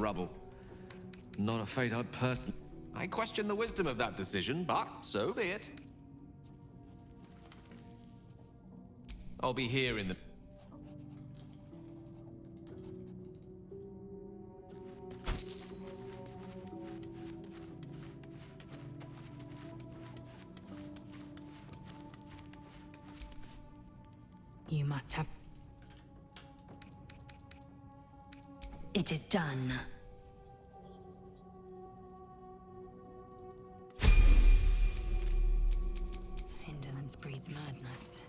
rubble. Not a fate I'd personally... I question the wisdom of that decision, but so be it. I'll be here in the... You must have... It is done. Indolence breeds madness.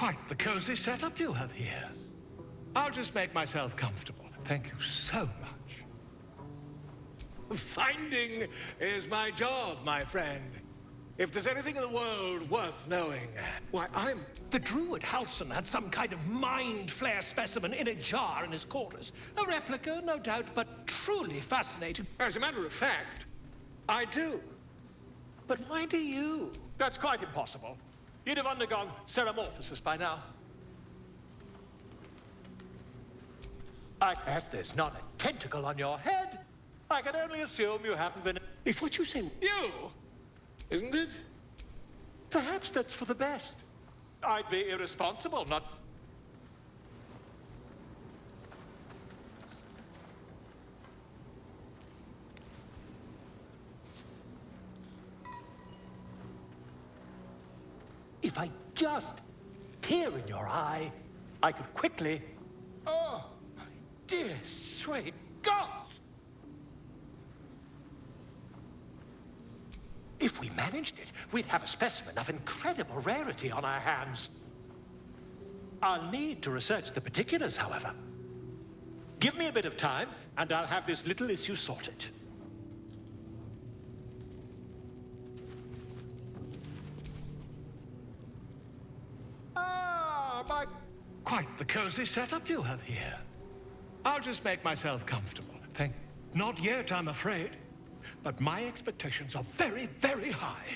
Quite the cozy setup you have here. I'll just make myself comfortable. Thank you so much. Finding is my job, my friend. If there's anything in the world worth knowing, why, I'm... The druid Halson had some kind of mind flare specimen in a jar in his quarters. A replica, no doubt, but truly fascinating. As a matter of fact, I do. But why do you? That's quite impossible. You'd have undergone ceramorphosis by now. As there's not a tentacle on your head, I can only assume you haven't been... If what you say... You? Isn't it? Perhaps that's for the best. I'd be irresponsible not... If I just peer in your eye, I could quickly... Oh, my dear sweet gods! If we managed it, we'd have a specimen of incredible rarity on our hands. I'll need to research the particulars, however. Give me a bit of time, and I'll have this little issue sorted. My... Quite the cozy setup you have here. I'll just make myself comfortable. Not yet, I'm afraid. But my expectations are very, very high.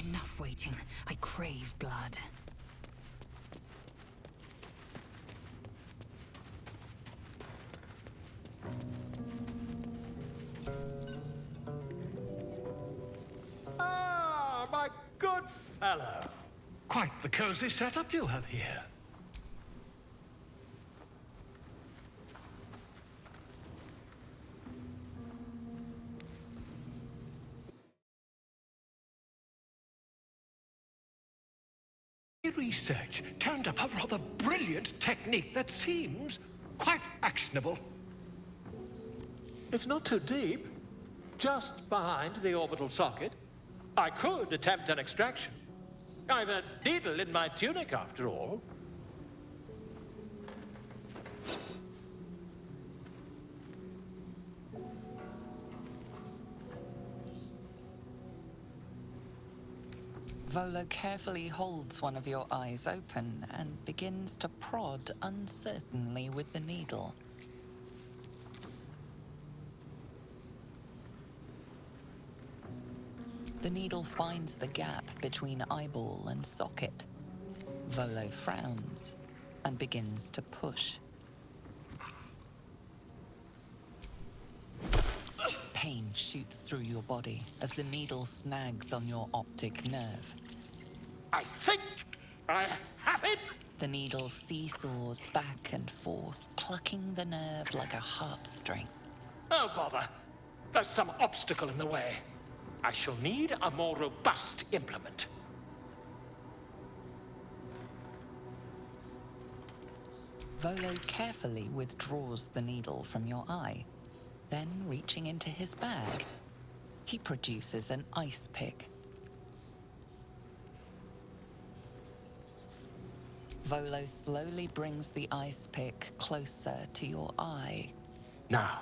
Enough waiting. I crave blood. Ah, my good fellow. Quite the cozy setup you have here. Research turned up a rather brilliant technique that seems quite actionable. It's not too deep. Just behind the orbital socket. I could attempt an extraction. I've a needle in my tunic, after all. Volo carefully holds one of your eyes open and begins to prod uncertainly with the needle. The needle finds the gap between eyeball and socket. Volo frowns and begins to push. Pain shoots through your body as the needle snags on your optic nerve. I think I have it! The needle seesaws back and forth, plucking the nerve like a harp string. Oh, bother. There's some obstacle in the way. I shall need a more robust implement. Volo carefully withdraws the needle from your eye. Then, reaching into his bag, he produces an ice pick. Volo slowly brings the ice pick closer to your eye. Now,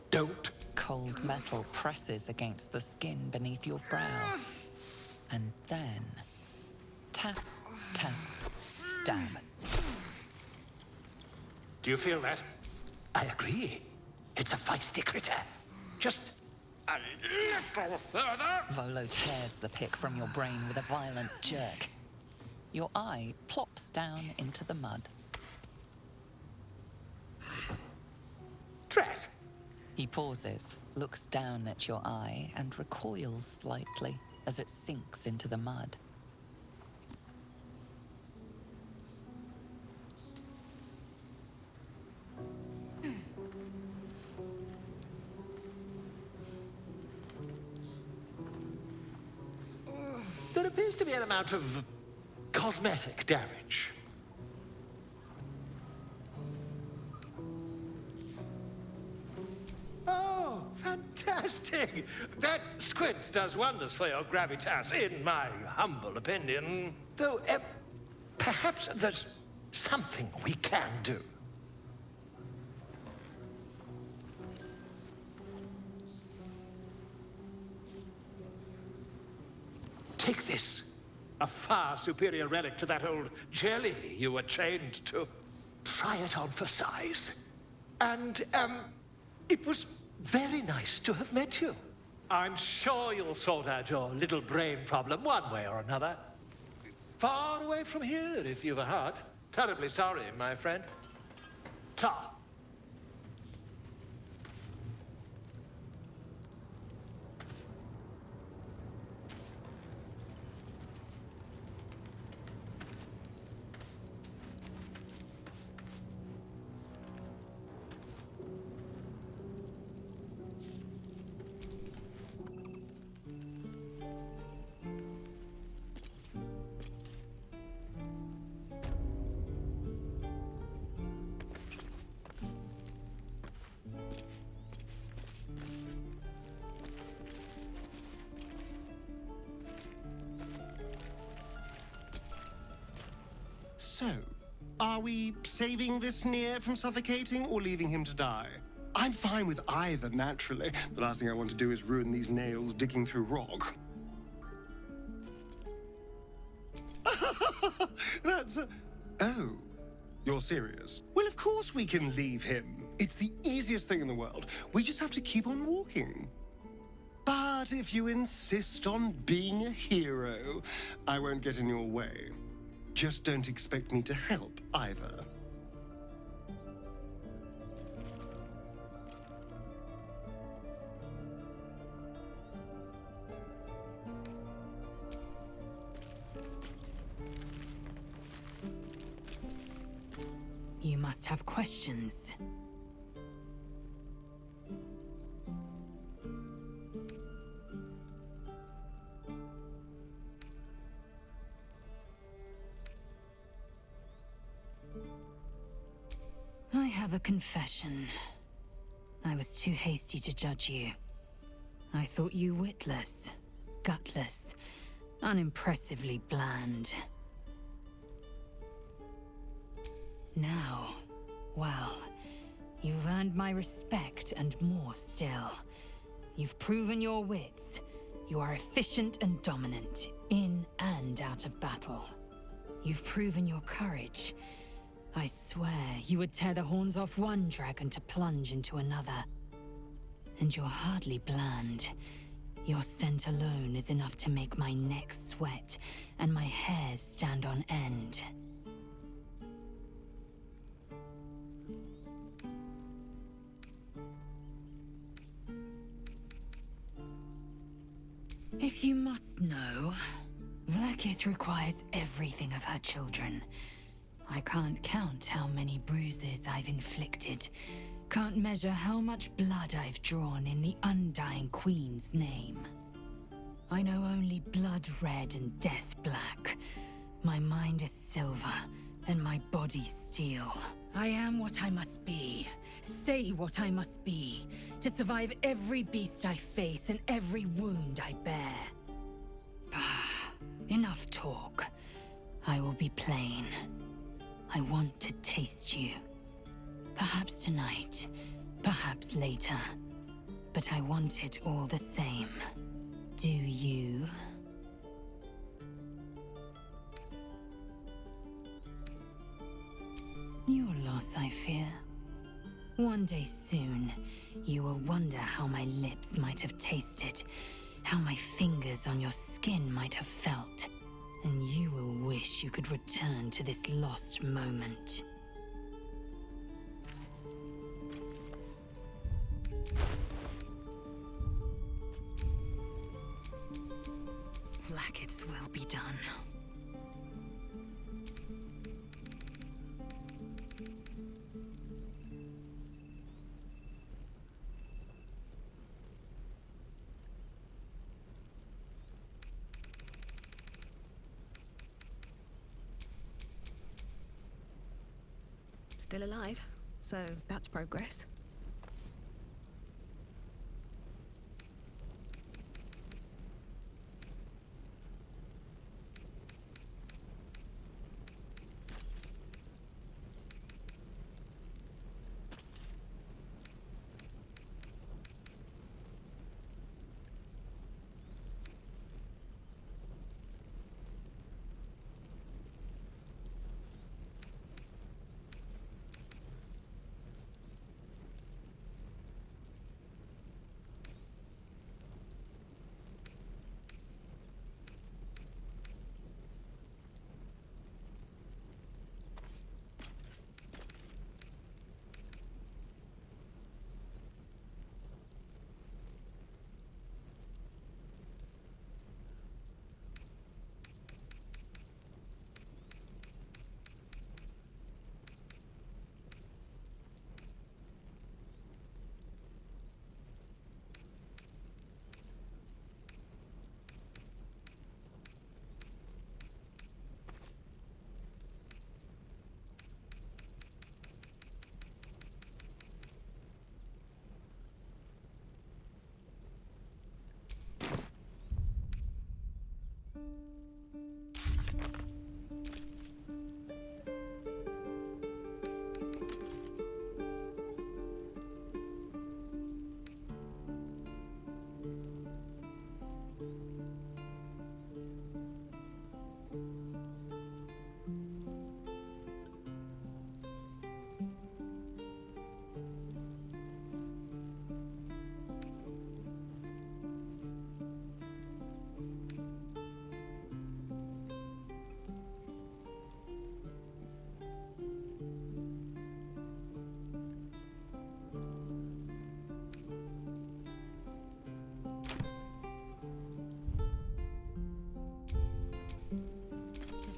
don't. Cold metal presses against the skin beneath your brow. And then, tap, tap, stab. Do you feel that? I agree. It's a feisty critter. Just a little further. Volo tears the pick from your brain with a violent jerk. Your eye plops down into the mud. Drat. He pauses, looks down at your eye, and recoils slightly as it sinks into the mud. There appears to be an amount of cosmetic damage. Oh, fantastic! That squint does wonders for your gravitas, in my humble opinion. Though, perhaps there's something we can do. Take this. A far superior relic to that old jelly you were chained to. Try it on for size. And, it was very nice to have met you. I'm sure you'll sort out your little brain problem one way or another. Far away from here, if you've a heart. Terribly sorry, my friend. Ta. So, are we saving this Nier from suffocating or leaving him to die? I'm fine with either, naturally. The last thing I want to do is ruin these nails digging through rock. That's Oh, you're serious? Well, of course we can leave him. It's the easiest thing in the world. We just have to keep on walking. But if you insist on being a hero, I won't get in your way. Just don't expect me to help, either. You must have questions. I have a confession. I was too hasty to judge you. I thought you witless, gutless, unimpressively bland. Now, well, you've earned my respect and more still. You've proven your wits. You are efficient and dominant, in and out of battle. You've proven your courage. I swear you would tear the horns off one dragon to plunge into another. And you're hardly bland. Your scent alone is enough to make my neck sweat and my hairs stand on end. If you must know, Vlaakith requires everything of her children. I can't count how many bruises I've inflicted. Can't measure how much blood I've drawn in the undying Queen's name. I know only blood red and death black. My mind is silver, and my body steel. I am what I must be, Say what I must be, to survive every beast I face and every wound I bear. Bah, enough talk. I will be plain. I want to taste you. Perhaps tonight, perhaps later. But I want it all the same. Do you? Your loss, I fear. One day soon, you will wonder how my lips might have tasted, how my fingers on your skin might have felt, and you will wish you could return to this lost moment. Lackets will be done. Still alive, so that's progress.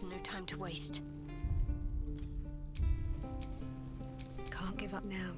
No time to waste. Can't give up now.